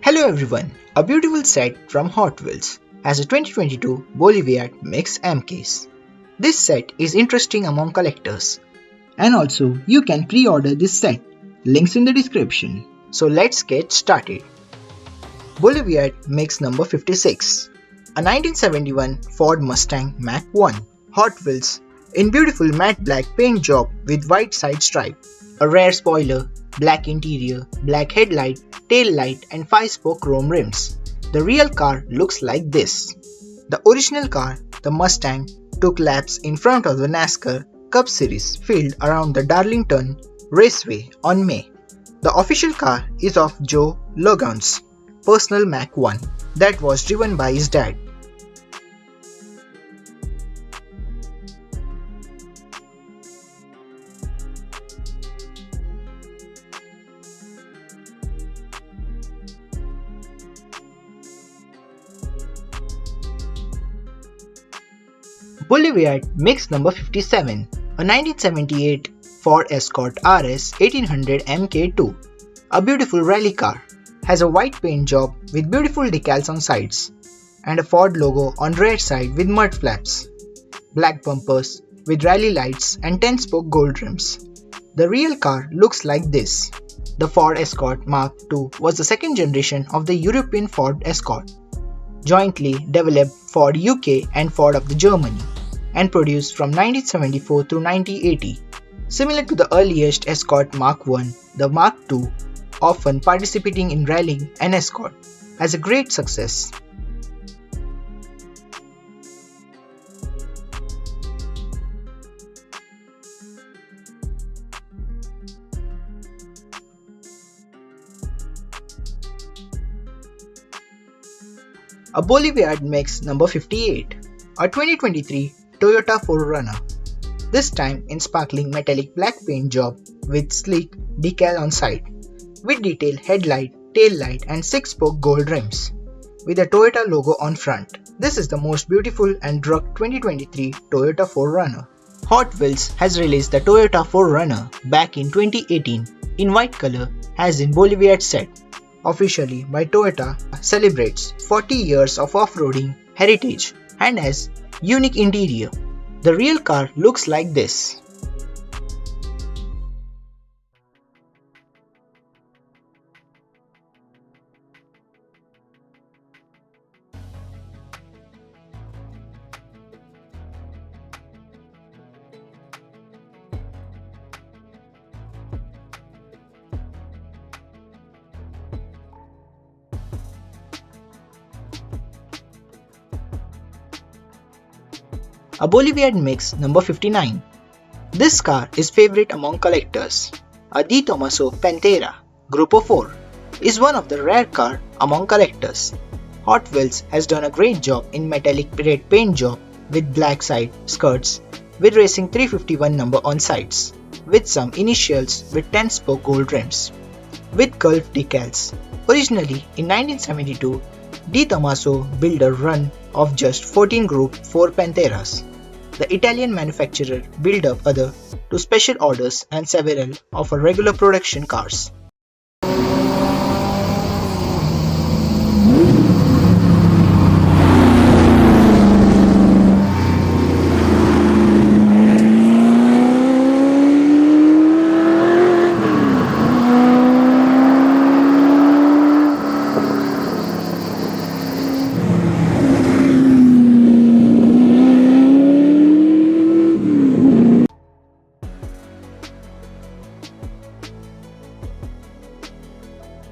Hello everyone, a beautiful set from Hotwheels has a 2022 Boulevard Mix M case. This set is interesting among collectors. And also, you can pre-order this set, links in the description. So let's get started. Boulevard Mix number 56, a 1971 Ford Mustang Mach 1 Hot Wheels in beautiful matte black paint job with white side stripe, a rare spoiler, black interior, black headlight, tail light and 5-spoke chrome rims. The real car looks like this. The original car, the Mustang, took laps in front of the NASCAR Cup Series field around the Darlington Raceway on May. The official car is of Joe Logan's personal Mach 1 that was driven by his dad. Boulevard Mix number 57, a 1978 Ford Escort RS 1800 MK2, a beautiful rally car, has a white paint job with beautiful decals on sides, and a Ford logo on rear side with mud flaps, black bumpers with rally lights and 10-spoke gold rims. The real car looks like this. The Ford Escort Mark II was the second generation of the European Ford Escort, jointly developed Ford UK and Ford of the Germany, and produced from 1974 through 1980. Similar to the earliest Escort Mark I, the Mark II, often participating in rallying and escort, has a great success. A Boulevard Mix number 58, a 2023 Toyota 4Runner, this time in sparkling metallic black paint job with sleek decal on side, with detailed headlight, tail light and 6-spoke gold rims, with a Toyota logo on front. This is the most beautiful and rugged 2023 Toyota 4Runner. Hot Wheels has released the Toyota 4Runner back in 2018 in white color as in Boulevard set. Officially by Toyota, celebrates 40 years of off-roading heritage and has unique interior. The real car looks like this. A Boulevard Mix number 59. This car is favorite among collectors. A Tomaso Pantera Grupo 4 is one of the rare car among collectors. Hot Wheels has done a great job in metallic red paint job with black side skirts with racing 351 number on sides, with some initials with 10-spoke gold rims, with curved decals. Originally in 1972, Tomaso built a run of just 14 Group 4 Panteras. The Italian manufacturer built up other to special orders and several of her regular production cars.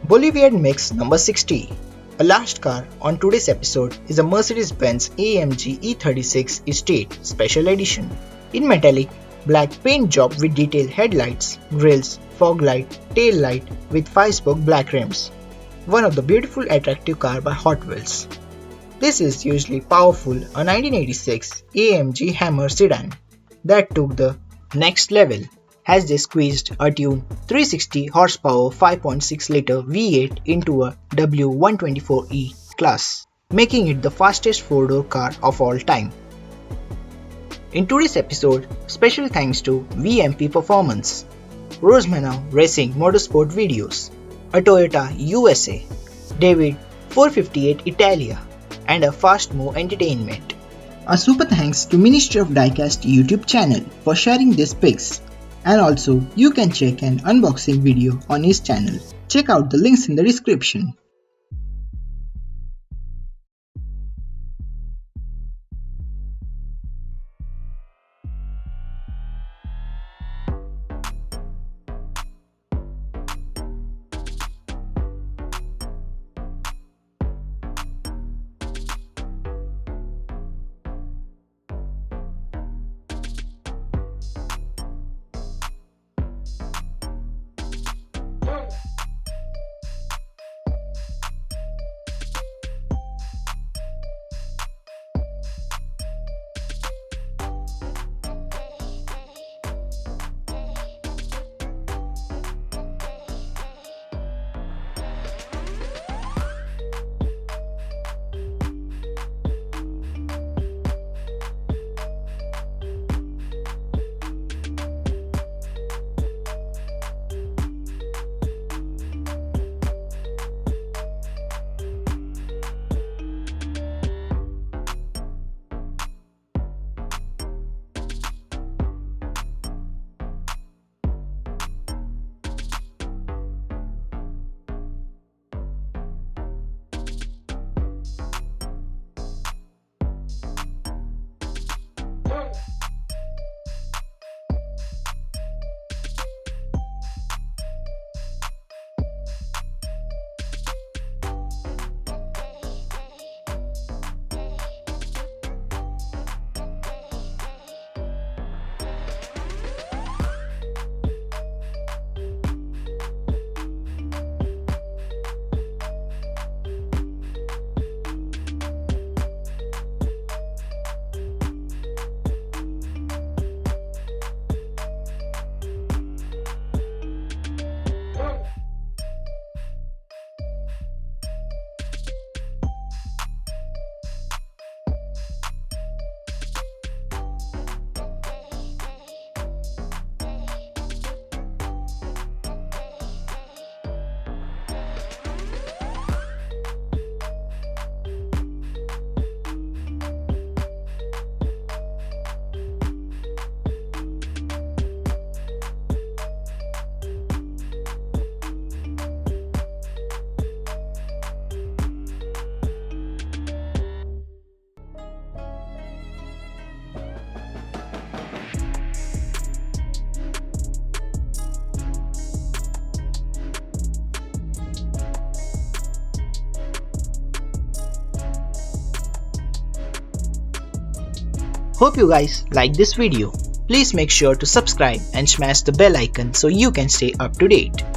Boulevard Mix number 60. A last car on today's episode is a Mercedes-Benz AMG E36 Estate Special Edition in metallic black paint job with detailed headlights, grills, fog light, tail light with 5-spoke black rims. One of the beautiful attractive car by Hot Wheels. This is hugely powerful a 1986 AMG Hammer sedan that took the next level as they squeezed a tuned 360 horsepower 5.6 liter V8 into a W124E class, making it the fastest 4-door car of all time. In today's episode, special thanks to VMP Performance, Rosemana Racing Motorsport Videos, a Toyota USA, David 458 Italia, and a Fast Move Entertainment. A super thanks to Ministry of Diecast YouTube channel for sharing these pics, and also you can check an unboxing video on his channel. Check out the links in the description. Hope you guys like this video. Please make sure to subscribe and smash the bell icon so you can stay up to date.